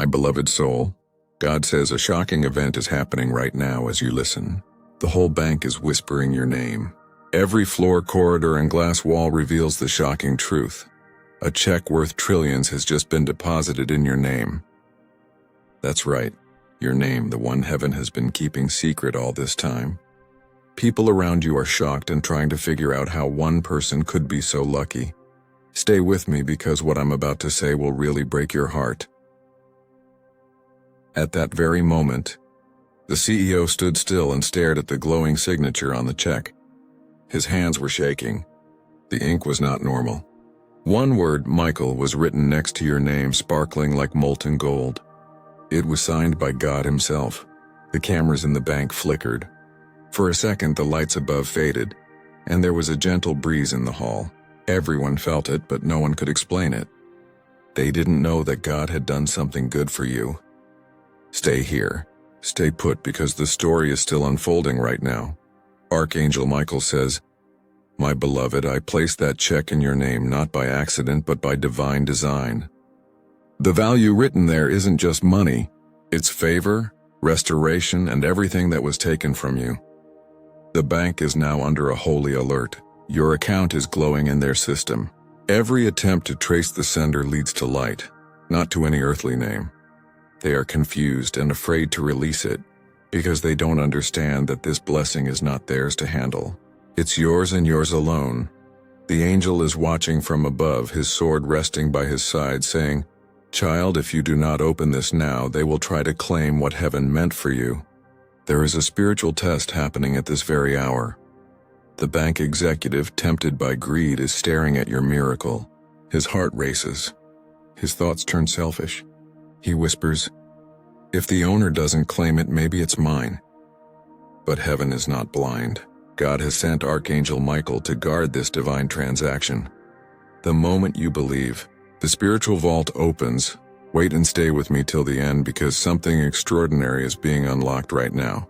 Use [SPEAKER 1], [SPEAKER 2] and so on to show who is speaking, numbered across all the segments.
[SPEAKER 1] My beloved soul, God says a shocking event is happening right now as you listen. The whole bank is whispering your name. Every floor, corridor, and glass wall reveals the shocking truth. A check worth trillions has just been deposited in your name. That's right, your name, the one heaven has been keeping secret all this time. People around you are shocked and trying to figure out how one person could be so lucky. Stay with me because what I'm about to say will really break your heart. At that very moment, the CEO stood still and stared at the glowing signature on the check. His hands were shaking. The ink was not normal. One word, Michael, was written next to your name, sparkling like molten gold. It was signed by God himself. The cameras in the bank flickered. For a second, the lights above faded, and there was a gentle breeze in the hall. Everyone felt it, but no one could explain it. They didn't know that God had done something good for you. Stay here. Stay put because the story is still unfolding right now. Archangel Michael says, "My beloved, I placed that check in your name not by accident but by divine design. The value written there isn't just money, it's favor, restoration, and everything that was taken from you. The bank is now under a holy alert. Your account is glowing in their system. Every attempt to trace the sender leads to light, not to any earthly name. They are confused and afraid to release it because they don't understand that this blessing is not theirs to handle. It's yours and yours alone. The angel is watching from above, his sword resting by his side, saying, 'Child, if you do not open this now, they will try to claim what heaven meant for you.' There is a spiritual test happening at this very hour. The bank executive, tempted by greed, is staring at your miracle. His heart races. His thoughts turn selfish. He whispers, 'If the owner doesn't claim it, maybe it's mine.' But heaven is not blind. God has sent Archangel Michael to guard this divine transaction. The moment you believe, the spiritual vault opens. Wait and stay with me till the end because something extraordinary is being unlocked right now.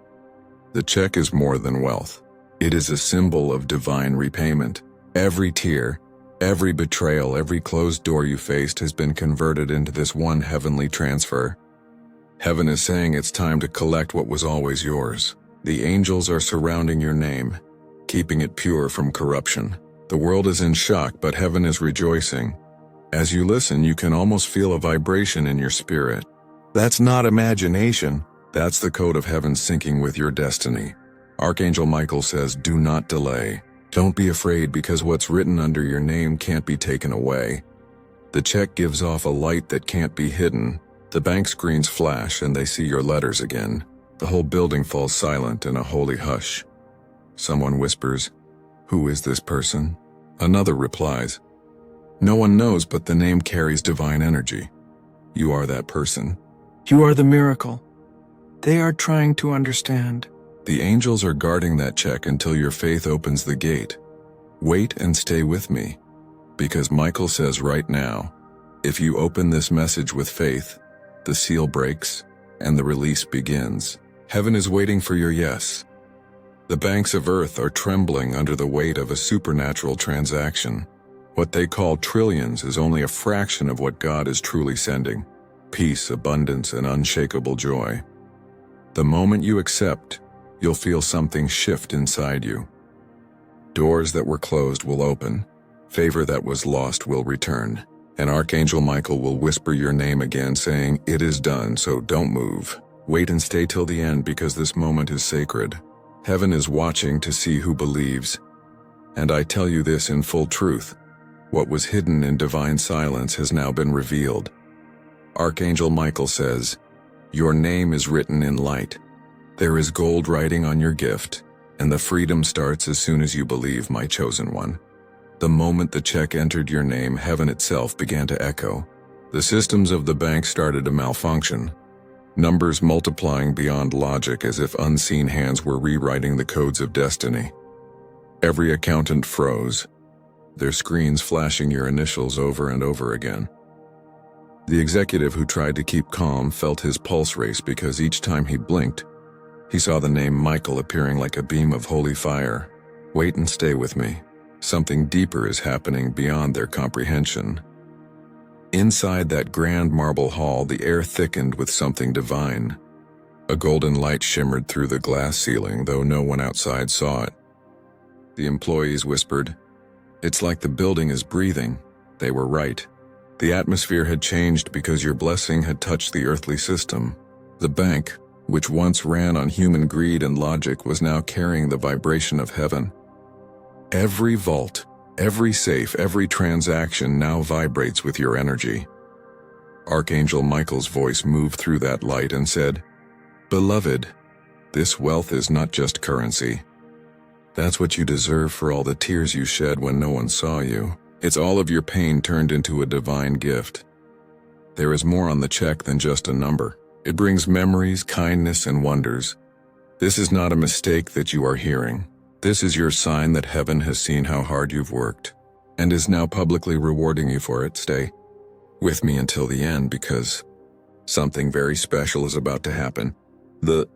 [SPEAKER 1] The check is more than wealth. It is a symbol of divine repayment. Every tear, every betrayal, every closed door you faced has been converted into this one heavenly transfer. Heaven is saying it's time to collect what was always yours. The angels are surrounding your name, keeping it pure from corruption. The world is in shock, but heaven is rejoicing. As you listen, you can almost feel a vibration in your spirit. That's not imagination. That's the code of heaven syncing with your destiny. Archangel Michael says, do not delay. Don't be afraid because what's written under your name can't be taken away. The check gives off a light that can't be hidden. The bank screens flash and they see your letters again. The whole building falls silent in a holy hush. Someone whispers, "Who is this person?" Another replies, "No one knows, but the name carries divine energy. You are that person.
[SPEAKER 2] You are the miracle. They are trying to understand."
[SPEAKER 1] The angels are guarding that check until your faith opens the gate. Wait and stay with me, because Michael says right now, if you open this message with faith, the seal breaks and the release begins. Heaven is waiting for your yes. The banks of earth are trembling under the weight of a supernatural transaction. What they call trillions is only a fraction of what God is truly sending: peace, abundance, and unshakable joy. The moment you accept, you'll feel something shift inside you. Doors that were closed will open. Favor that was lost will return. And Archangel Michael will whisper your name again, saying, "It is done, so don't move." Wait and stay till the end because this moment is sacred. Heaven is watching to see who believes. And I tell you this in full truth. What was hidden in divine silence has now been revealed. Archangel Michael says, "Your name is written in light. There is gold writing on your gift, and the freedom starts as soon as you believe, my chosen one." The moment the check entered your name, heaven itself began to echo. The systems of the bank started to malfunction, numbers multiplying beyond logic as if unseen hands were rewriting the codes of destiny. Every accountant froze, their screens flashing your initials over and over again. The executive who tried to keep calm felt his pulse race because each time he blinked, he saw the name Michael appearing like a beam of holy fire. Wait and stay with me. Something deeper is happening beyond their comprehension. Inside that grand marble hall, the air thickened with something divine. A golden light shimmered through the glass ceiling, though no one outside saw it. The employees whispered, "It's like the building is breathing." They were right. The atmosphere had changed because your blessing had touched the earthly system. The bank, which once ran on human greed and logic, was now carrying the vibration of heaven. Every vault, every safe, every transaction now vibrates with your energy. Archangel Michael's voice moved through that light and said, "Beloved, this wealth is not just currency. That's what you deserve for all the tears you shed when no one saw you. It's all of your pain turned into a divine gift. There is more on the check than just a number. It brings memories, kindness, and wonders. This is not a mistake that you are hearing. This is your sign that heaven has seen how hard you've worked and is now publicly rewarding you for it. Stay with me until the end, because something very special is about to happen." The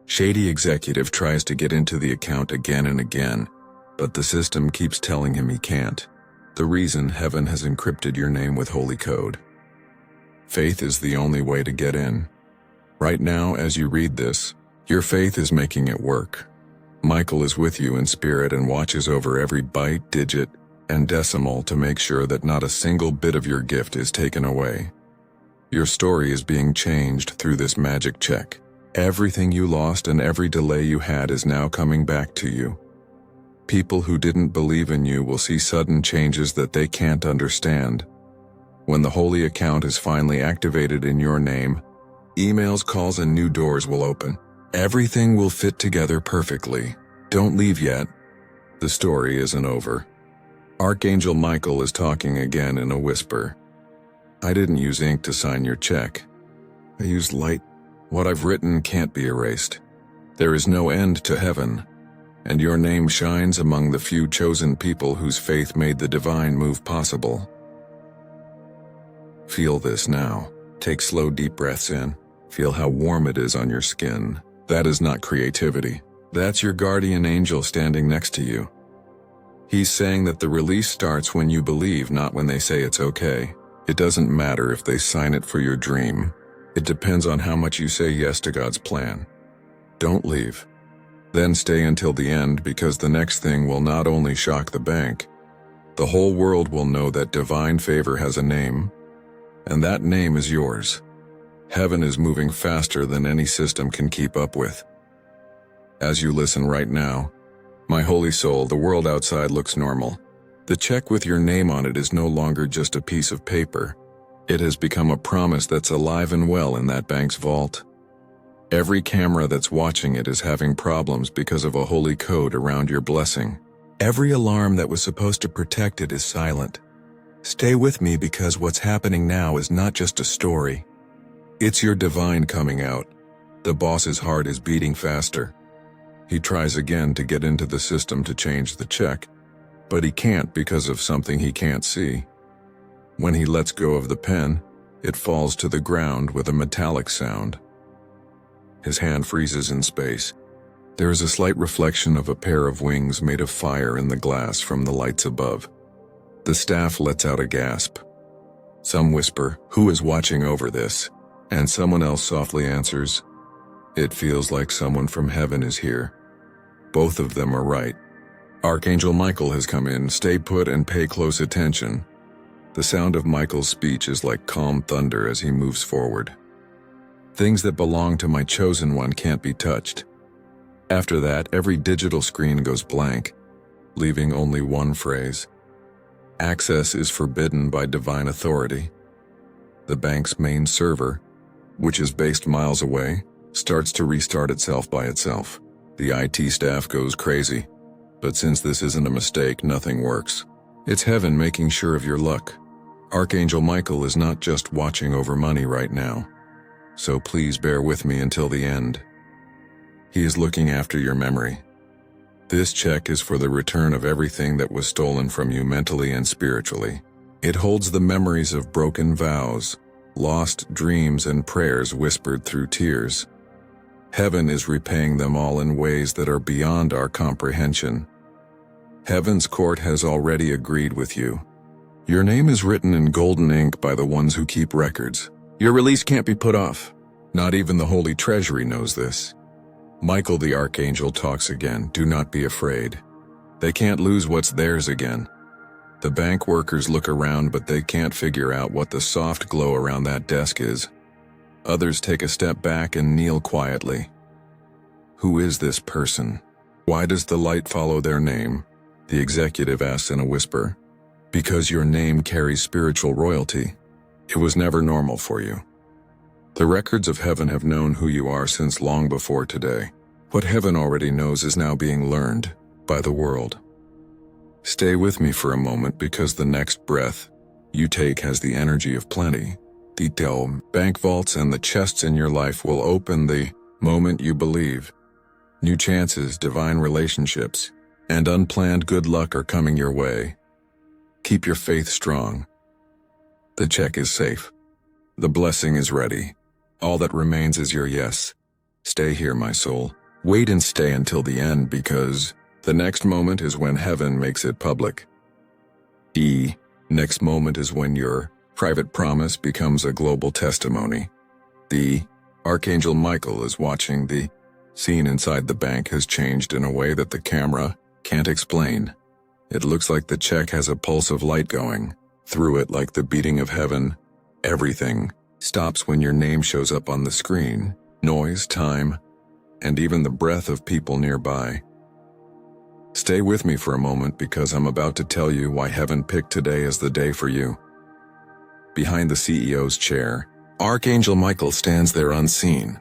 [SPEAKER 1] shady executive tries to get into the account again and again, but the system keeps telling him he can't. The reason: heaven has encrypted your name with holy code. Faith is the only way to get in. Right now, as you read this, your faith is making it work. Michael is with you in spirit and watches over every byte, digit, and decimal to make sure that not a single bit of your gift is taken away. Your story is being changed through this magic check. Everything you lost and every delay you had is now coming back to you. People who didn't believe in you will see sudden changes that they can't understand. When the holy account is finally activated in your name, emails, calls, and new doors will open. Everything will fit together perfectly. Don't leave yet. The story isn't over. Archangel Michael is talking again in a whisper. "I didn't use ink to sign your check. I used light. What I've written can't be erased. There is no end to heaven, and your name shines among the few chosen people whose faith made the divine move possible." Feel this now. Take slow, deep breaths in. Feel how warm it is on your skin. That is not creativity. That's your guardian angel standing next to you. He's saying that the release starts when you believe, not when they say it's okay. It doesn't matter if they sign it for your dream. It depends on how much you say yes to God's plan. Don't leave. Then stay until the end, because the next thing will not only shock the bank, the whole world will know that divine favor has a name, and that name is yours. Heaven is moving faster than any system can keep up with. As you listen right now, my holy soul, the world outside looks normal. The check with your name on it is no longer just a piece of paper. It has become a promise that's alive and well in that bank's vault. Every camera that's watching it is having problems because of a holy code around your blessing. Every alarm that was supposed to protect it is silent. Stay with me, because what's happening now is not just a story. It's your divine coming out. The boss's heart is beating faster. He tries again to get into the system to change the check, but he can't because of something he can't see. When he lets go of the pen, it falls to the ground with a metallic sound. His hand freezes in space. There is a slight reflection of a pair of wings made of fire in the glass from the lights above. The staff lets out a gasp. Some whisper, "Who is watching over this?" And someone else softly answers, "It feels like someone from heaven is here." Both of them are right. Archangel Michael has come in. Stay put and pay close attention. The sound of Michael's speech is like calm thunder as he moves forward. "Things that belong to my chosen one can't be touched." After that, every digital screen goes blank, leaving only one phrase. Access is forbidden by divine authority. The bank's main server, which is based miles away, starts to restart itself by itself. The IT staff goes crazy, but since this isn't a mistake, nothing works. It's heaven making sure of your luck. Archangel Michael is not just watching over money right now, so please bear with me until the end. He is looking after your memory. This check is for the return of everything that was stolen from you mentally and spiritually. It holds the memories of broken vows, lost dreams, and prayers whispered through tears. Heaven is repaying them all in ways that are beyond our comprehension. Heaven's court has already agreed with you. Your name is written in golden ink by the ones who keep records. Your release can't be put off. Not even the Holy Treasury knows this. Michael the Archangel talks again. Do not be afraid. They can't lose what's theirs again. The bank workers look around, but they can't figure out what the soft glow around that desk is. Others take a step back and kneel quietly. Who is this person? Why does the light follow their name? The executive asks in a whisper. Because your name carries spiritual royalty. It was never normal for you. The records of heaven have known who you are since long before today. What heaven already knows is now being learned by the world. Stay with me for a moment, because the next breath you take has the energy of plenty. The bank vaults and the chests in your life will open the moment you believe. New chances, divine relationships, and unplanned good luck are coming your way. Keep your faith strong. The check is safe. The blessing is ready. All that remains is your yes. Stay here, my soul. Wait and stay until the end, because the next moment is when heaven makes it public. Next moment is when your private promise becomes a global testimony. The Archangel Michael is watching. The scene inside the bank has changed in a way that the camera can't explain. It looks like the check has a pulse of light going through it, like the beating of heaven. Everything stops when your name shows up on the screen. Noise, time, and even the breath of people nearby. Stay with me for a moment, because I'm about to tell you why heaven picked today as the day for you. Behind the CEO's chair, Archangel Michael stands there unseen.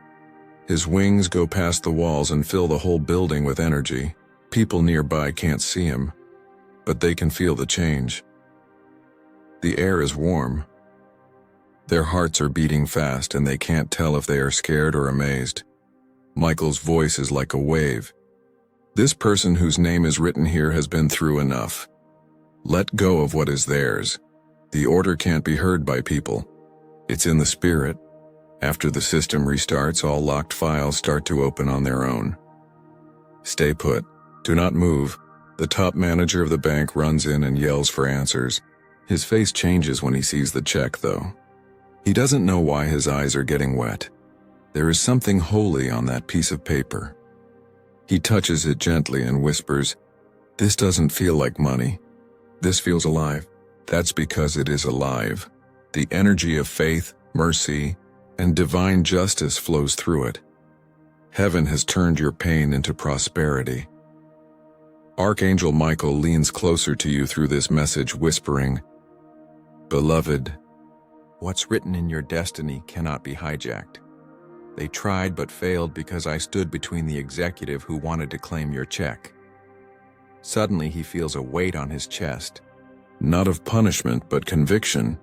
[SPEAKER 1] His wings go past the walls and fill the whole building with energy. People nearby can't see him, but they can feel the change. The air is warm. Their hearts are beating fast, and they can't tell if they are scared or amazed. Michael's voice is like a wave. This person whose name is written here has been through enough. Let go of what is theirs. The order can't be heard by people. It's in the spirit. After the system restarts, all locked files start to open on their own. Stay put. Do not move. The top manager of the bank runs in and yells for answers. His face changes when he sees the check, though. He doesn't know why his eyes are getting wet. There is something holy on that piece of paper. He touches it gently and whispers, "This doesn't feel like money. This feels alive." That's because it is alive. The energy of faith, mercy, and divine justice flows through it. Heaven has turned your pain into prosperity. Archangel Michael leans closer to you through this message, whispering, "Beloved, what's written in your destiny cannot be hijacked. They tried but failed because I stood between the executive who wanted to claim your check." Suddenly he feels a weight on his chest. Not of punishment, but conviction.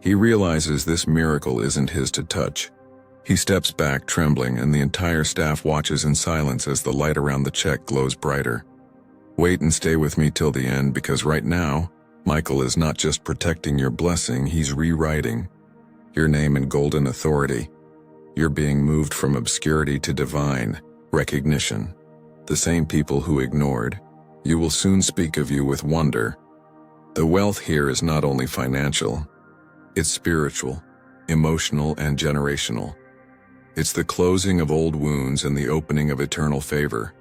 [SPEAKER 1] He realizes this miracle isn't his to touch. He steps back, trembling, and the entire staff watches in silence as the light around the check glows brighter. Wait and stay with me till the end, because right now, Michael is not just protecting your blessing, he's rewriting your name in golden authority. You're being moved from obscurity to divine recognition. The same people who ignored you will soon speak of you with wonder. The wealth here is not only financial, it's spiritual, emotional, and generational. It's the closing of old wounds and the opening of eternal favor.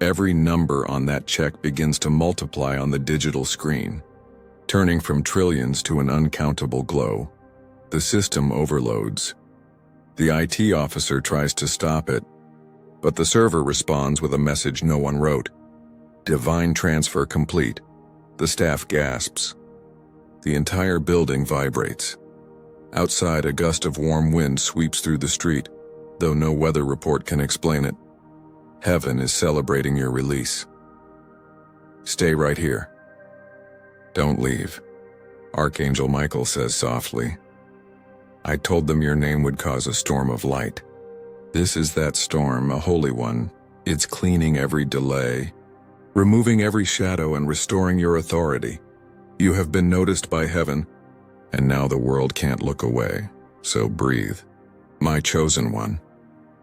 [SPEAKER 1] Every number on that check begins to multiply on the digital screen, turning from trillions to an uncountable glow. The system overloads. The IT officer tries to stop it, but the server responds with a message no one wrote. Divine transfer complete. The staff gasps. The entire building vibrates. Outside, a gust of warm wind sweeps through the street, though no weather report can explain it. Heaven is celebrating your release. Stay right here. Don't leave. Archangel Michael says softly. I told them your name would cause a storm of light. This is that storm, a holy one. It's cleaning every delay, removing every shadow and restoring your authority. You have been noticed by heaven, and now the world can't look away. So breathe, my chosen one.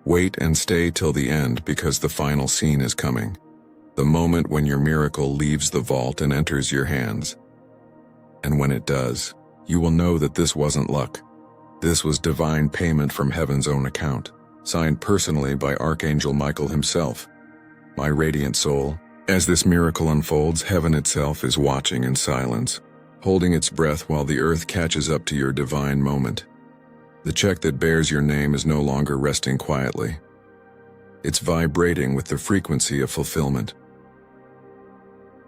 [SPEAKER 1] Wait and stay till the end, because the final scene is coming. The moment when your miracle leaves the vault and enters your hands. And when it does, you will know that this wasn't luck. This was divine payment from heaven's own account, signed personally by Archangel Michael himself. My radiant soul, as this miracle unfolds, heaven itself is watching in silence, holding its breath while the earth catches up to your divine moment. The check that bears your name is no longer resting quietly. It's vibrating with the frequency of fulfillment.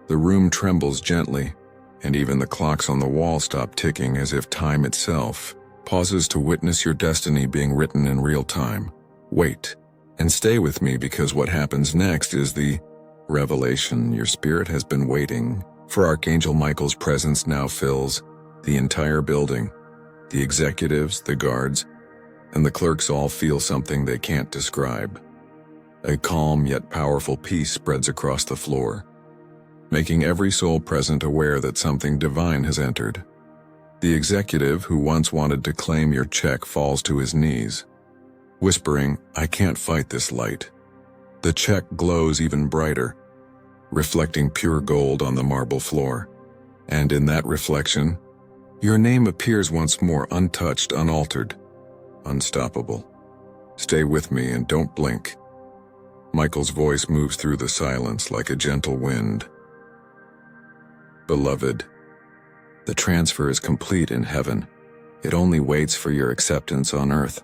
[SPEAKER 1] The room trembles gently, and even the clocks on the wall stop ticking as if time itself pauses to witness your destiny being written in real time. Wait, and stay with me, because what happens next is the revelation your spirit has been waiting for. Archangel Michael's presence now fills the entire building. The executives, the guards, and the clerks all feel something they can't describe. A calm yet powerful peace spreads across the floor, making every soul present aware that something divine has entered. The executive who once wanted to claim your check falls to his knees, whispering, "I can't fight this light." The check glows even brighter, reflecting pure gold on the marble floor. And in that reflection, your name appears once more, untouched, unaltered, unstoppable. Stay with me and don't blink. Michael's voice moves through the silence like a gentle wind. Beloved, the transfer is complete in heaven. It only waits for your acceptance on earth.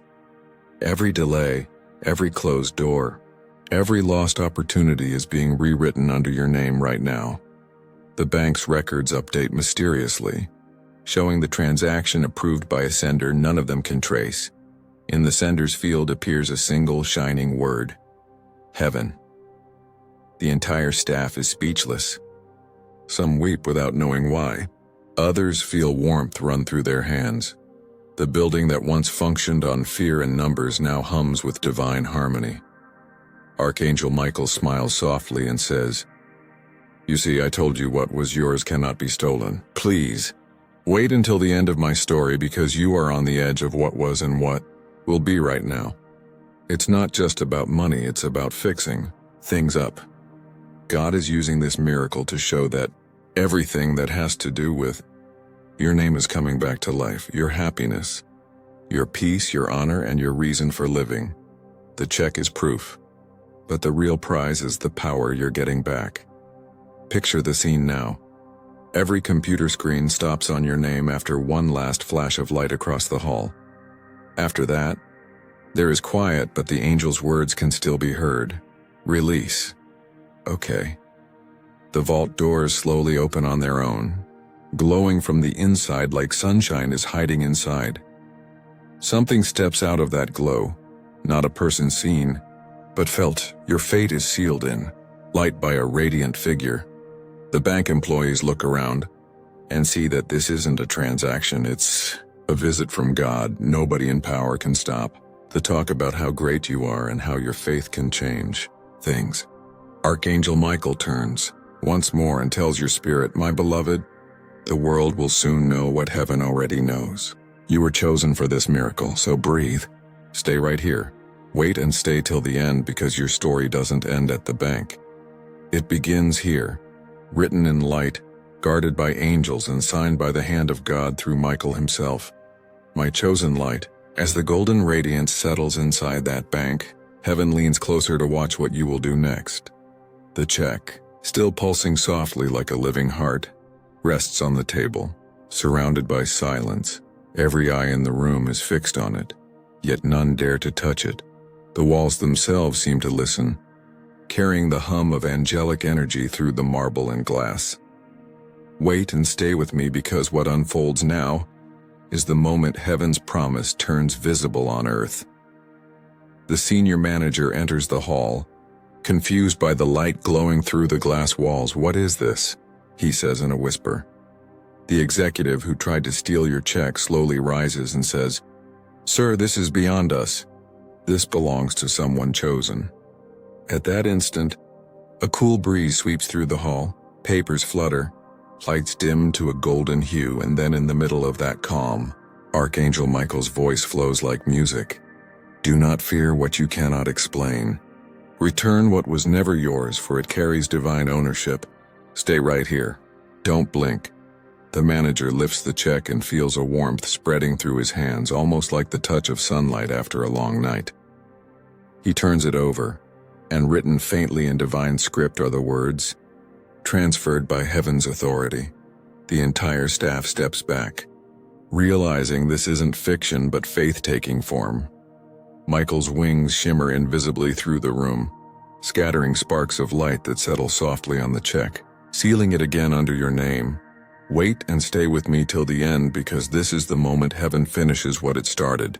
[SPEAKER 1] Every delay, every closed door, every lost opportunity is being rewritten under your name right now. The bank's records update mysteriously, showing the transaction approved by a sender none of them can trace. In the sender's field appears a single shining word: heaven. The entire staff is speechless. Some weep without knowing why. Others feel warmth run through their hands. The building that once functioned on fear and numbers now hums with divine harmony. Archangel Michael smiles softly and says, "You see, I told you what was yours cannot be stolen. Please, wait until the end of my story, because you are on the edge of what was and what will be right now. It's not just about money, it's about fixing things up. God is using this miracle to show that everything that has to do with your name is coming back to life. Your happiness, your peace, your honor, and your reason for living. The check is proof, but the real prize is the power you're getting back." Picture the scene now. Every computer screen stops on your name after one last flash of light across the hall. After that, there is quiet, but the angel's words can still be heard. Release. Okay. The vault doors slowly open on their own, glowing from the inside like sunshine is hiding inside. Something steps out of that glow, not a person seen, but felt. Your fate is sealed in light by a radiant figure. The bank employees look around and see that this isn't a transaction, it's a visit from God. Nobody in power can stop the talk about how great you are and how your faith can change things. Archangel Michael turns once more and tells your spirit, "My beloved, the world will soon know what heaven already knows. You were chosen for this miracle, so breathe. Stay right here. Wait and stay till the end, because your story doesn't end at the bank. It begins here, written in light, guarded by angels and signed by the hand of God through Michael himself. My chosen light." As the golden radiance settles inside that bank, heaven leans closer to watch what you will do next. The check, still pulsing softly like a living heart, rests on the table, surrounded by silence. Every eye in the room is fixed on it, yet none dare to touch it. The walls themselves seem to listen, carrying the hum of angelic energy through the marble and glass. Wait and stay with me, because what unfolds now is the moment heaven's promise turns visible on earth. The senior manager enters the hall, confused by the light glowing through the glass walls. "What is this?" he says in a whisper. The executive who tried to steal your check slowly rises and says, "Sir, this is beyond us. This belongs to someone chosen." At that instant, a cool breeze sweeps through the hall, papers flutter, lights dim to a golden hue, and then in the middle of that calm, Archangel Michael's voice flows like music. "Do not fear what you cannot explain. Return what was never yours, for it carries divine ownership. Stay right here. Don't blink. The manager lifts the check and feels a warmth spreading through his hands, almost like the touch of sunlight after a long night. He turns it over, and written faintly in divine script are the words, "Transferred by heaven's authority." The entire staff steps back, realizing this isn't fiction but faith taking form. Michael's wings shimmer invisibly through the room, scattering sparks of light that settle softly on the check, sealing it again under your name. Wait and stay with me till the end, because this is the moment heaven finishes what it started.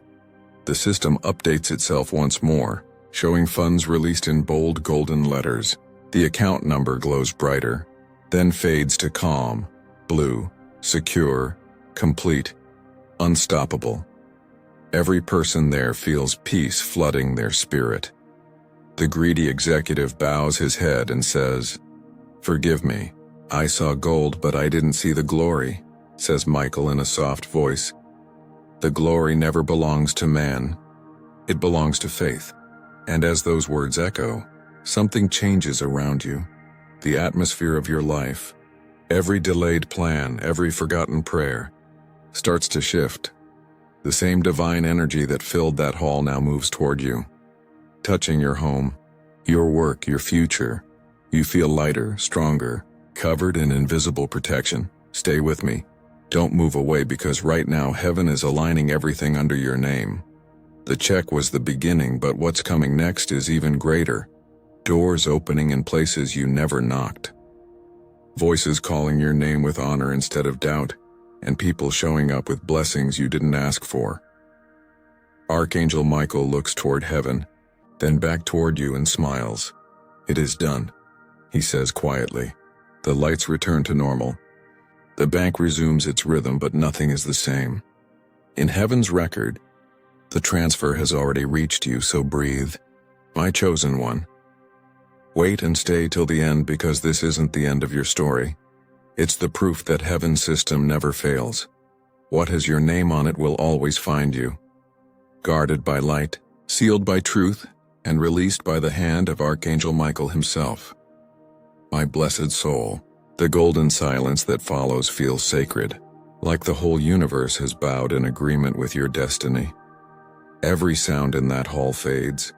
[SPEAKER 1] The system updates itself once more, showing funds released in bold golden letters. The account number glows brighter, then fades to calm, blue, secure, complete, unstoppable. Every person there feels peace flooding their spirit. The greedy executive bows his head and says, "Forgive me. I saw gold, but I didn't see the glory," says Michael in a soft voice. "The glory never belongs to man. It belongs to faith." And as those words echo, something changes around you. The atmosphere of your life, every delayed plan, every forgotten prayer, starts to shift. The same divine energy that filled that hall now moves toward you, touching your home, your work, your future. You feel lighter, stronger, covered in invisible protection. Stay with me. Don't move away, because right now heaven is aligning everything under your name. The check was the beginning, but what's coming next is even greater. Doors opening in places you never knocked. Voices calling your name with honor instead of doubt, and people showing up with blessings you didn't ask for. Archangel Michael looks toward heaven, then back toward you and smiles. "It is done," he says quietly. The lights return to normal. The bank resumes its rhythm, but nothing is the same. In heaven's record, the transfer has already reached you, so breathe, my chosen one. Wait and stay till the end, because this isn't the end of your story. It's the proof that heaven's system never fails. What has your name on it will always find you. Guarded by light, sealed by truth, and released by the hand of Archangel Michael himself. My blessed soul, the golden silence that follows feels sacred, like the whole universe has bowed in agreement with your destiny. Every sound in that hall fades,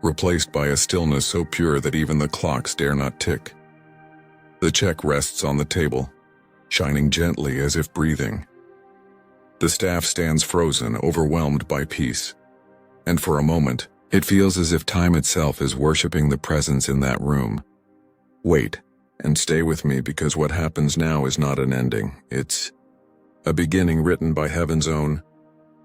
[SPEAKER 1] replaced by a stillness so pure that even the clocks dare not tick. The check rests on the table, shining gently as if breathing. The staff stands frozen, overwhelmed by peace. And for a moment, it feels as if time itself is worshiping the presence in that room. Wait, and stay with me, because what happens now is not an ending. It's a beginning written by heaven's own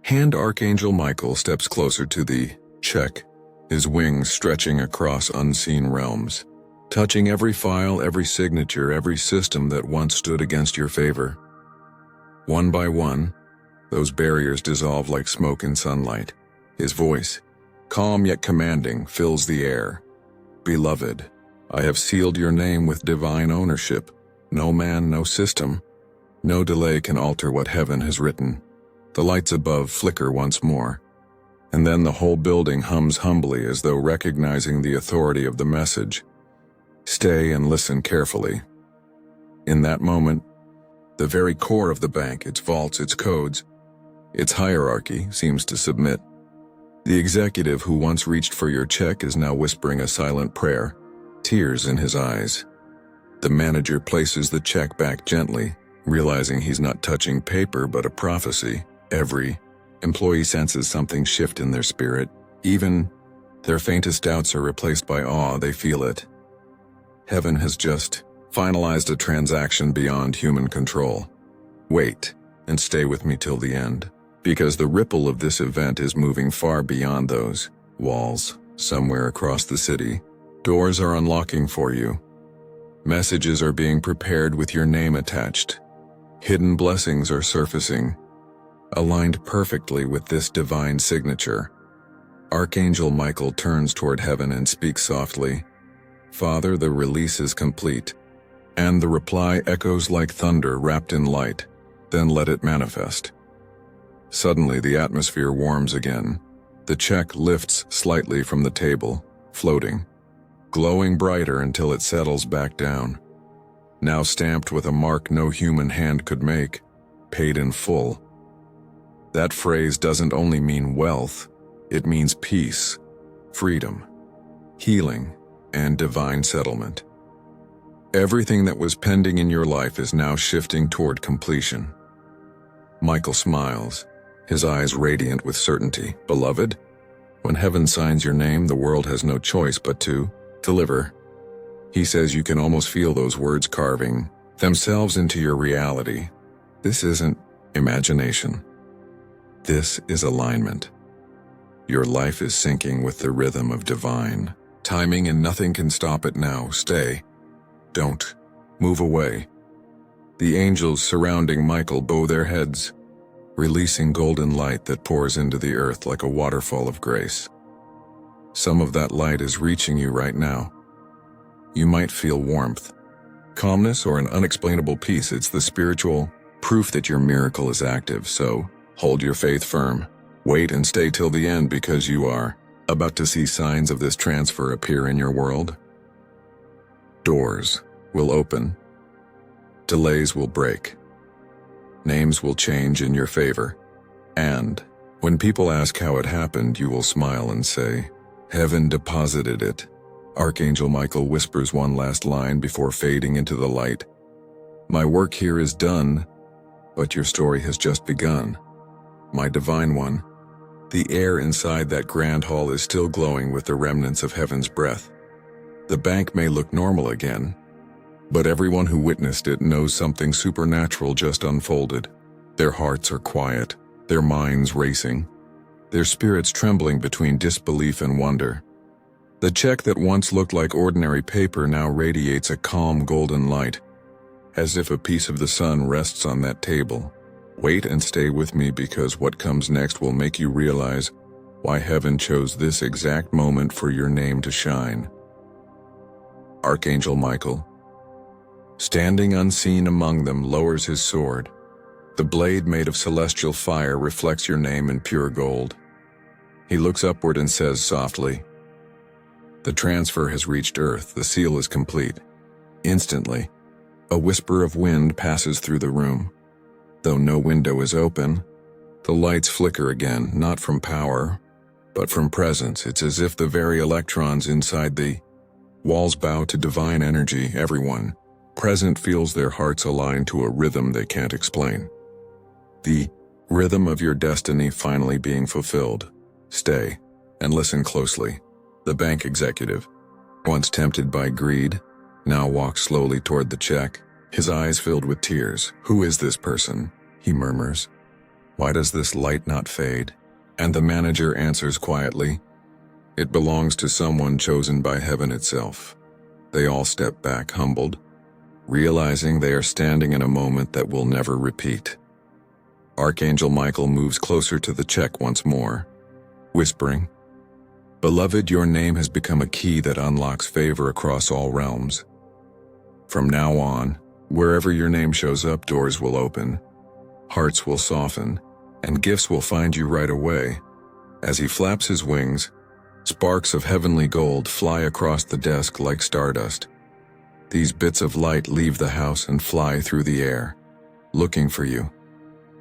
[SPEAKER 1] hand. Archangel Michael steps closer to the check, his wings stretching across unseen realms, touching every file, every signature, every system that once stood against your favor. One by one, those barriers dissolve like smoke in sunlight. His voice, calm yet commanding, fills the air. "Beloved, I have sealed your name with divine ownership. No man, no system, no delay can alter what heaven has written." The lights above flicker once more, and then the whole building hums humbly, as though recognizing the authority of the message. Stay and listen carefully. In that moment, the very core of the bank, its vaults, its codes, its hierarchy, seems to submit. The executive who once reached for your check is now whispering a silent prayer, tears in his eyes. The manager places the check back gently, realizing he's not touching paper but a prophecy. Every employee senses something shift in their spirit. Even their faintest doubts are replaced by awe. They feel it. Heaven has just finalized a transaction beyond human control. Wait and stay with me till the end, because the ripple of this event is moving far beyond those walls. Somewhere across the city, doors are unlocking for you. Messages are being prepared with your name attached. Hidden blessings are surfacing, aligned perfectly with this divine signature. Archangel Michael turns toward heaven and speaks softly, "Father, the release is complete." And the reply echoes like thunder wrapped in light. "Then let it manifest." Suddenly, the atmosphere warms again. The check lifts slightly from the table, floating, glowing brighter until it settles back down. now stamped with a mark no human hand could make, paid in full. That phrase doesn't only mean wealth, it means peace, freedom, healing, and divine settlement. Everything that was pending in your life is now shifting toward completion. Michael smiles, his eyes radiant with certainty. Beloved, when heaven signs your name, the world has no choice but to deliver. He says you can almost feel those words carving themselves into your reality. This isn't imagination. This is alignment. Your life is syncing with the rhythm of divine timing, and nothing can stop it now. Stay. Don't move away. The angels surrounding Michael bow their heads, releasing golden light that pours into the earth like a waterfall of grace. Some of that light is reaching you right now. You might feel warmth, calmness, or an unexplainable peace. It's the spiritual proof that your miracle is active, so hold your faith firm. Wait and stay till the end, because you are about to see signs of this transfer appear in your world. Doors will open. Delays will break. Names will change in your favor. And when people ask how it happened, you will smile and say, "Heaven deposited it." Archangel Michael whispers one last line before fading into the light. "My work here is done, but your story has just begun. My divine one." The air inside that grand hall is still glowing with the remnants of heaven's breath. The bank may look normal again, but everyone who witnessed it knows something supernatural just unfolded. Their hearts are quiet, their minds racing, their spirits trembling between disbelief and wonder. The check that once looked like ordinary paper now radiates a calm golden light, as if a piece of the sun rests on that table. Wait and stay with me, because what comes next will make you realize why heaven chose this exact moment for your name to shine. Archangel Michael, standing unseen among them, lowers his sword. The blade, made of celestial fire, reflects your name in pure gold. He looks upward and says softly, "The transfer has reached Earth. The seal is complete." Instantly, a whisper of wind passes through the room. Though no window is open, the lights flicker again, not from power, but from presence. It's as if the very electrons inside the walls bow to divine energy. Everyone present feels their hearts align to a rhythm they can't explain. The rhythm of your destiny finally being fulfilled. Stay and listen closely. The bank executive, once tempted by greed, now walks slowly toward the check, his eyes filled with tears. "Who is this person?" he murmurs. "Why does this light not fade?" And the manager answers quietly, "It belongs to someone chosen by heaven itself." They all step back, humbled, realizing they are standing in a moment that will never repeat. Archangel Michael moves closer to the check once more, whispering, "Beloved, your name has become a key that unlocks favor across all realms. From now on, wherever your name shows up, doors will open, hearts will soften, and gifts will find you right away." As he flaps his wings, sparks of heavenly gold fly across the desk like stardust. These bits of light leave the house and fly through the air, looking for you,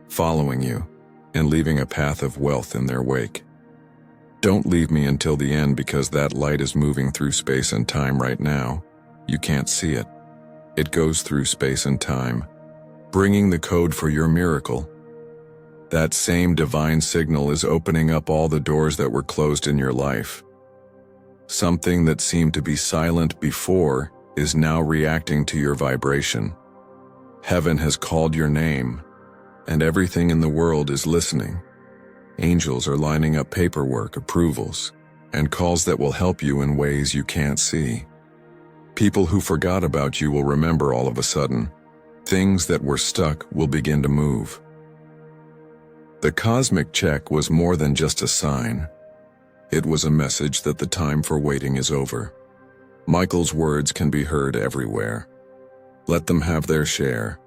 [SPEAKER 1] following you, and leaving a path of wealth in their wake. Don't leave me until the end, because that light is moving through space and time right now. You can't see it. It goes through space and time, bringing the code for your miracle. That same divine signal is opening up all the doors that were closed in your life. Something that seemed to be silent before is now reacting to your vibration. Heaven has called your name, and everything in the world is listening. Angels are lining up paperwork, approvals, and calls that will help you in ways you can't see. People who forgot about you will remember all of a sudden. Things that were stuck will begin to move. The cosmic check was more than just a sign. It was a message that the time for waiting is over. Michael's words can be heard everywhere. Let them have their share.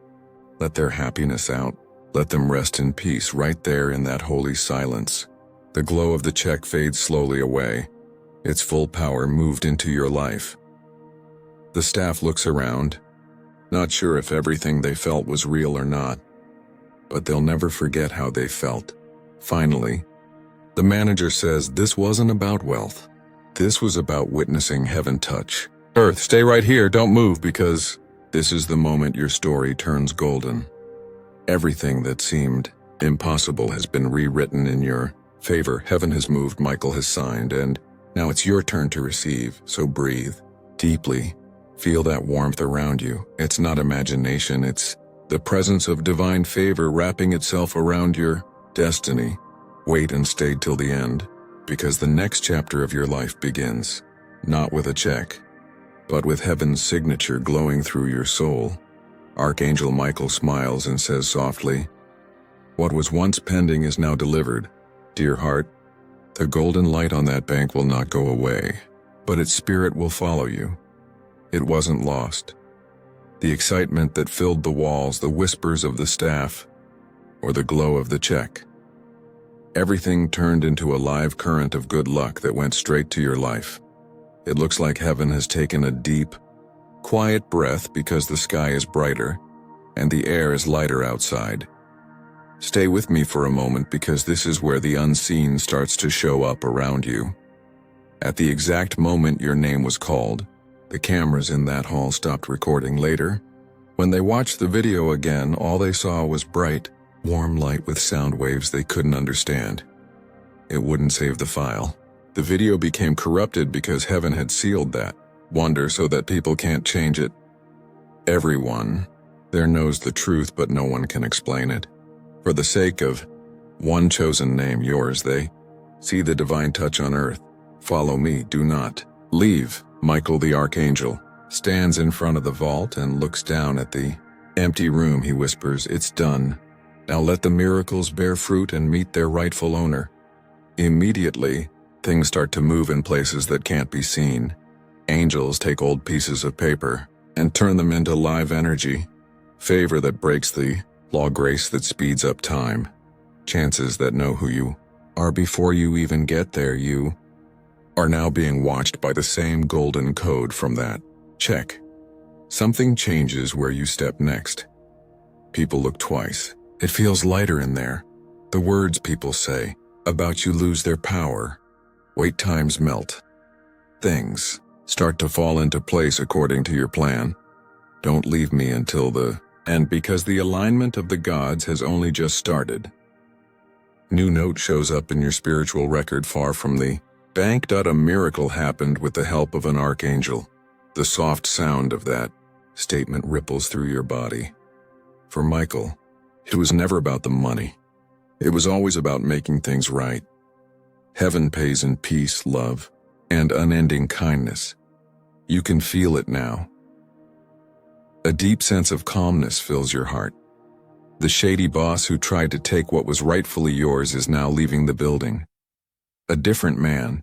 [SPEAKER 1] Let their happiness out. Let them rest in peace right there in that holy silence. The glow of the check fades slowly away. Its full power moved into your life. The staff looks around, not sure if everything they felt was real or not, but they'll never forget how they felt. Finally, the manager says this wasn't about wealth. This was about witnessing heaven touch earth. Stay right here, don't move, because this is the moment your story turns golden. Everything that seemed impossible has been rewritten in your favor. Heaven has moved, Michael has signed, and now it's your turn to receive. So breathe deeply. Feel that warmth around you. It's not imagination, it's the presence of divine favor wrapping itself around your destiny. Wait and stay till the end, because the next chapter of your life begins, not with a check, but with heaven's signature glowing through your soul. Archangel Michael smiles and says softly, "What was once pending is now delivered. Dear heart, the golden light on that bank will not go away, but its spirit will follow you. It wasn't lost. The excitement that filled the walls, the whispers of the staff, or the glow of the check. Everything turned into a live current of good luck that went straight to your life. It looks like heaven has taken a deep, quiet breath because the sky is brighter and the air is lighter outside. Stay with me for a moment, because this is where the unseen starts to show up around you. At the exact moment your name was called, the cameras in that hall stopped recording. Later, when they watched the video again, all they saw was bright, warm light with sound waves they couldn't understand. It wouldn't save the file. The video became corrupted because heaven had sealed that wonder so that people can't change it. Everyone there knows the truth, but no one can explain it. For the sake of one chosen name, yours, they see the divine touch on earth. Follow me, do not leave. Michael the Archangel stands in front of the vault and looks down at the empty room. He whispers, "It's done. Now let the miracles bear fruit and meet their rightful owner." Immediately, things start to move in places that can't be seen. Angels take old pieces of paper and turn them into live energy. Favor that breaks the law, grace that speeds up time, chances that know who you are before you even get there. You are now being watched by the same golden code from that check. Something changes where you step next. People look twice. It feels lighter in there. The words people say about you lose their power. Wait times melt. Things start to fall into place according to your plan. Don't leave me until the end, because the alignment of the gods has only just started. New note shows up in your spiritual record far from the bank. A miracle happened with the help of an archangel. The soft sound of that statement ripples through your body. For Michael, it was never about the money. It was always about making things right. Heaven pays in peace, love, and unending kindness. You can feel it now. A deep sense of calmness fills your heart. The shady boss who tried to take what was rightfully yours is now leaving the building. A different man,